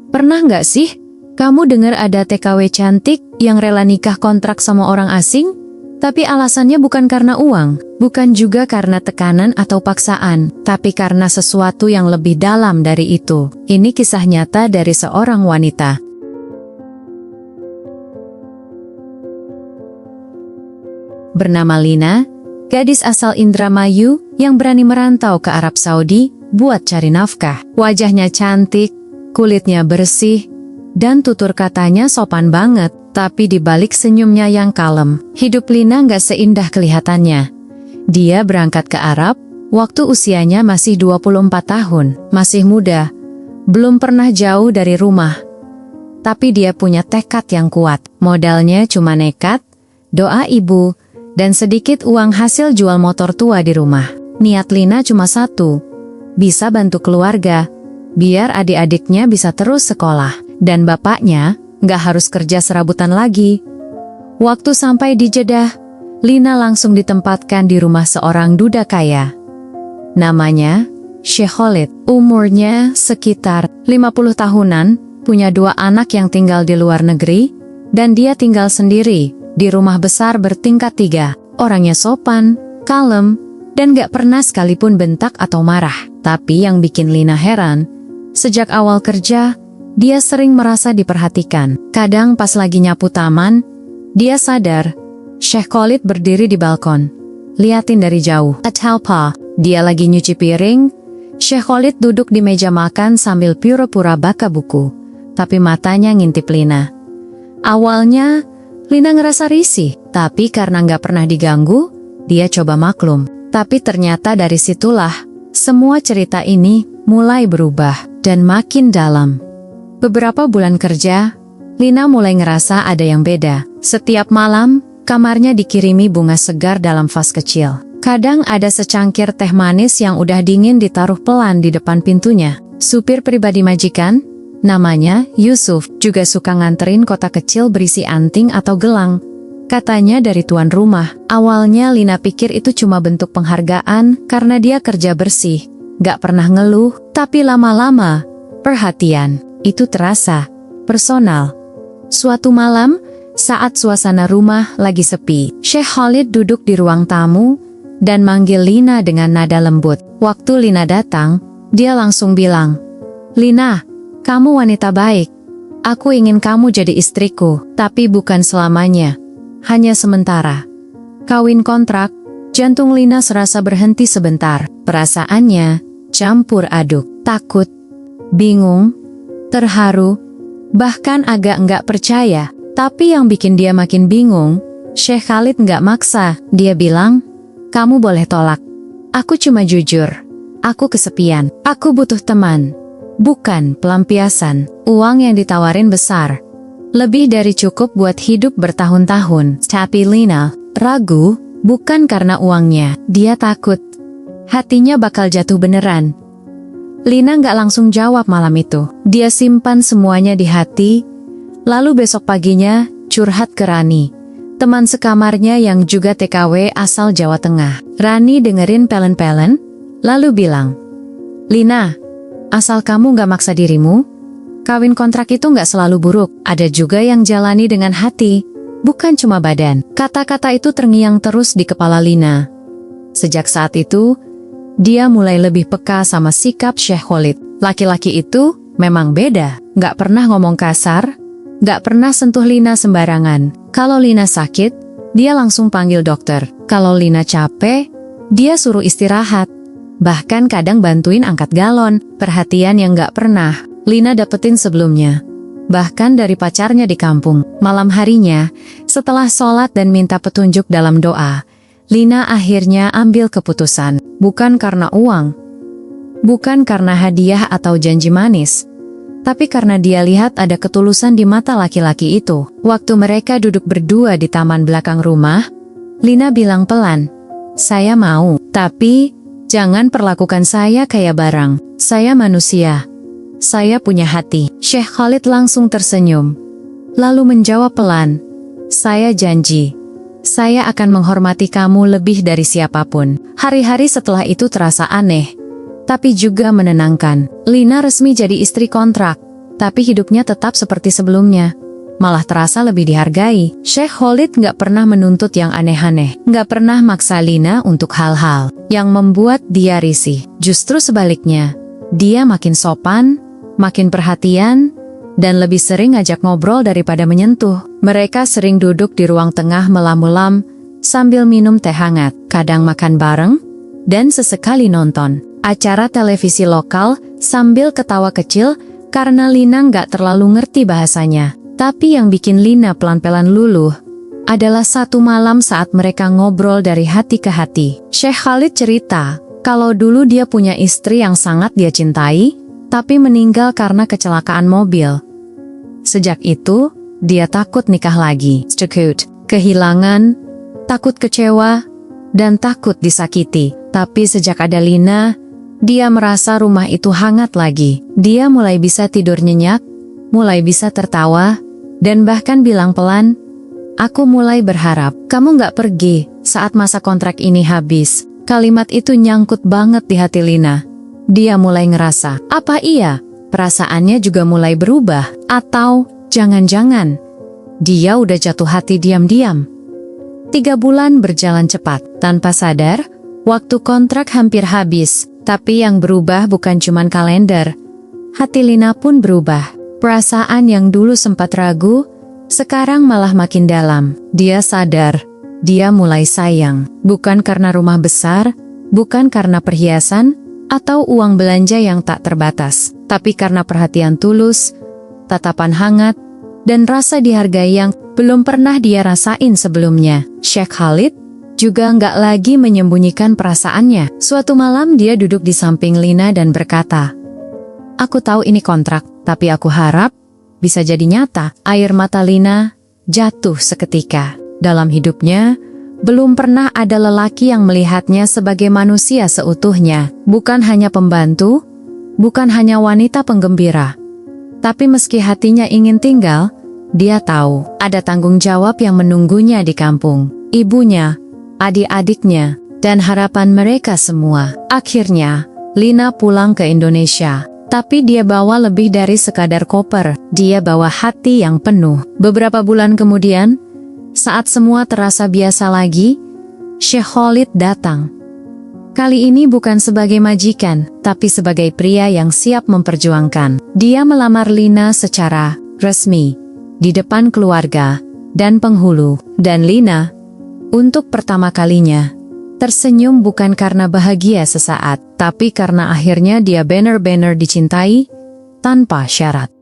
Pernah nggak sih kamu dengar ada TKW cantik yang rela nikah kontrak sama orang asing? Tapi alasannya bukan karena uang, bukan juga karena tekanan atau paksaan, tapi karena sesuatu yang lebih dalam dari itu. Ini kisah nyata dari seorang wanita. Bernama Lina, gadis asal Indramayu yang berani merantau ke Arab Saudi buat cari nafkah. Wajahnya cantik, kulitnya bersih, dan tutur katanya sopan banget. Tapi di balik senyumnya yang kalem, hidup Lina nggak seindah kelihatannya. Dia berangkat ke Arab waktu usianya masih 24 tahun, masih muda, belum pernah jauh dari rumah. Tapi dia punya tekad yang kuat. Modalnya cuma nekat, doa ibu, dan sedikit uang hasil jual motor tua di rumah. Niat Lina cuma satu, bisa bantu keluarga, biar adik-adiknya bisa terus sekolah, dan bapaknya nggak harus kerja serabutan lagi. Waktu sampai di Jeddah, Lina langsung ditempatkan di rumah seorang duda kaya. Namanya Sheikh Khalid. Umurnya sekitar 50 tahunan, punya 2 anak yang tinggal di luar negeri, dan dia tinggal sendiri di rumah besar bertingkat 3. Orangnya sopan, kalem, dan gak pernah sekalipun bentak atau marah. Tapi yang bikin Lina heran, sejak awal kerja, dia sering merasa diperhatikan. Kadang pas lagi nyapu taman, dia sadar Sheikh Khalid berdiri di balkon, liatin dari jauh. Athalpa, dia lagi nyuci piring, Sheikh Khalid duduk di meja makan sambil pura-pura baca buku, tapi matanya ngintip Lina. Awalnya, Lina ngerasa risih, tapi karena nggak pernah diganggu, dia coba maklum. Tapi ternyata dari situlah, semua cerita ini mulai berubah dan makin dalam. Beberapa bulan kerja, Lina mulai ngerasa ada yang beda. Setiap malam, kamarnya dikirimi bunga segar dalam vas kecil. Kadang ada secangkir teh manis yang udah dingin ditaruh pelan di depan pintunya. Supir pribadi majikan, namanya Yusuf, juga suka nganterin kotak kecil berisi anting atau gelang. Katanya dari tuan rumah. Awalnya Lina pikir itu cuma bentuk penghargaan karena dia kerja bersih, gak pernah ngeluh, tapi lama-lama, perhatian itu terasa personal. Suatu malam, saat suasana rumah lagi sepi, Sheikh Khalid duduk di ruang tamu dan manggil Lina dengan nada lembut. Waktu Lina datang, dia langsung bilang, "Lina, kamu wanita baik. Aku ingin kamu jadi istriku, tapi bukan selamanya. Hanya sementara." Kawin kontrak, jantung Lina serasa berhenti sebentar. Perasaannya campur aduk, takut, bingung, terharu, bahkan agak nggak percaya. Tapi yang bikin dia makin bingung, Sheikh Khalid nggak maksa. Dia bilang, "Kamu boleh tolak. Aku cuma jujur. Aku kesepian. Aku butuh teman. Bukan pelampiasan." Uang yang ditawarin besar, lebih dari cukup buat hidup bertahun-tahun. Tapi Lina ragu, bukan karena uangnya. Dia takut hatinya bakal jatuh beneran. Lina nggak langsung jawab malam itu. Dia simpan semuanya di hati, lalu besok paginya curhat ke Rani, teman sekamarnya yang juga TKW asal Jawa Tengah. Rani dengerin pelen-pelen, lalu bilang, "Lina, asal kamu nggak maksa dirimu, kawin kontrak itu nggak selalu buruk. Ada juga yang jalani dengan hati, bukan cuma badan." Kata-kata itu terngiang terus di kepala Lina. Sejak saat itu, dia mulai lebih peka sama sikap Sheikh Khalid. Laki-laki itu memang beda, nggak pernah ngomong kasar, nggak pernah sentuh Lina sembarangan. Kalau Lina sakit, dia langsung panggil dokter. Kalau Lina capek, dia suruh istirahat. Bahkan kadang bantuin angkat galon, perhatian yang nggak pernah Lina dapetin sebelumnya. Bahkan dari pacarnya di kampung. Malam harinya, setelah sholat dan minta petunjuk dalam doa, Lina akhirnya ambil keputusan. Bukan karena uang, bukan karena hadiah atau janji manis, tapi karena dia lihat ada ketulusan di mata laki-laki itu. Waktu mereka duduk berdua di taman belakang rumah, Lina bilang pelan, "Saya mau, tapi jangan perlakukan saya kayak barang. Saya manusia. Saya punya hati." Sheikh Khalid langsung tersenyum, lalu menjawab pelan, "Saya janji. Saya akan menghormati kamu lebih dari siapapun." Hari-hari setelah itu terasa aneh, tapi juga menenangkan. Lina resmi jadi istri kontrak. tapi hidupnya tetap seperti sebelumnya. Malah terasa lebih dihargai. Sheikh Khalid nggak pernah menuntut yang aneh-aneh, nggak pernah maksa Lina untuk hal-hal yang membuat dia risih. Justru sebaliknya, dia makin sopan, makin perhatian, dan lebih sering ngajak ngobrol daripada menyentuh. Mereka sering duduk di ruang tengah melam-melam sambil minum teh hangat, kadang makan bareng, dan sesekali nonton acara televisi lokal sambil ketawa kecil karena Lina nggak terlalu ngerti bahasanya. Tapi yang bikin Lina pelan-pelan luluh adalah satu malam saat mereka ngobrol dari hati ke hati. Sheikh Khalid cerita kalau dulu dia punya istri yang sangat dia cintai, tapi meninggal karena kecelakaan mobil. Sejak itu, dia takut nikah lagi. Takut kehilangan, takut kecewa, dan takut disakiti. Tapi sejak ada Lina, dia merasa rumah itu hangat lagi. Dia mulai bisa tidur nyenyak, mulai bisa tertawa, dan bahkan bilang pelan, "Aku mulai berharap kamu nggak pergi saat masa kontrak ini habis." Kalimat itu nyangkut banget di hati Lina. Dia mulai ngerasa, apa iya perasaannya juga mulai berubah? Atau jangan-jangan dia udah jatuh hati diam-diam? 3 bulan berjalan cepat. Tanpa sadar, waktu kontrak hampir habis. Tapi yang berubah bukan cuman kalender. Hati Lina pun berubah. Perasaan yang dulu sempat ragu, sekarang malah makin dalam. Dia sadar, dia mulai sayang. Bukan karena rumah besar, bukan karena perhiasan, atau uang belanja yang tak terbatas. Tapi karena perhatian tulus, tatapan hangat, dan rasa dihargai yang belum pernah dia rasain sebelumnya. Sheikh Khalid juga nggak lagi menyembunyikan perasaannya. Suatu malam dia duduk di samping Lina dan berkata, "Aku tahu ini kontrak, tapi aku harap bisa jadi nyata." Air mata Lina jatuh seketika. Dalam hidupnya, belum pernah ada lelaki yang melihatnya sebagai manusia seutuhnya. Bukan hanya pembantu, bukan hanya wanita penggembira. Tapi meski hatinya ingin tinggal, dia tahu ada tanggung jawab yang menunggunya di kampung. Ibunya, adik-adiknya, dan harapan mereka semua. Akhirnya, Lina pulang ke Indonesia. Tapi dia bawa lebih dari sekadar koper. Dia bawa hati yang penuh. Beberapa bulan kemudian, saat semua terasa biasa lagi, Sheikh Khalid datang. Kali ini bukan sebagai majikan, tapi sebagai pria yang siap memperjuangkan. Dia melamar Lina secara resmi, di depan keluarga dan penghulu. Dan Lina, untuk pertama kalinya, tersenyum bukan karena bahagia sesaat, tapi karena akhirnya dia benar-benar dicintai tanpa syarat.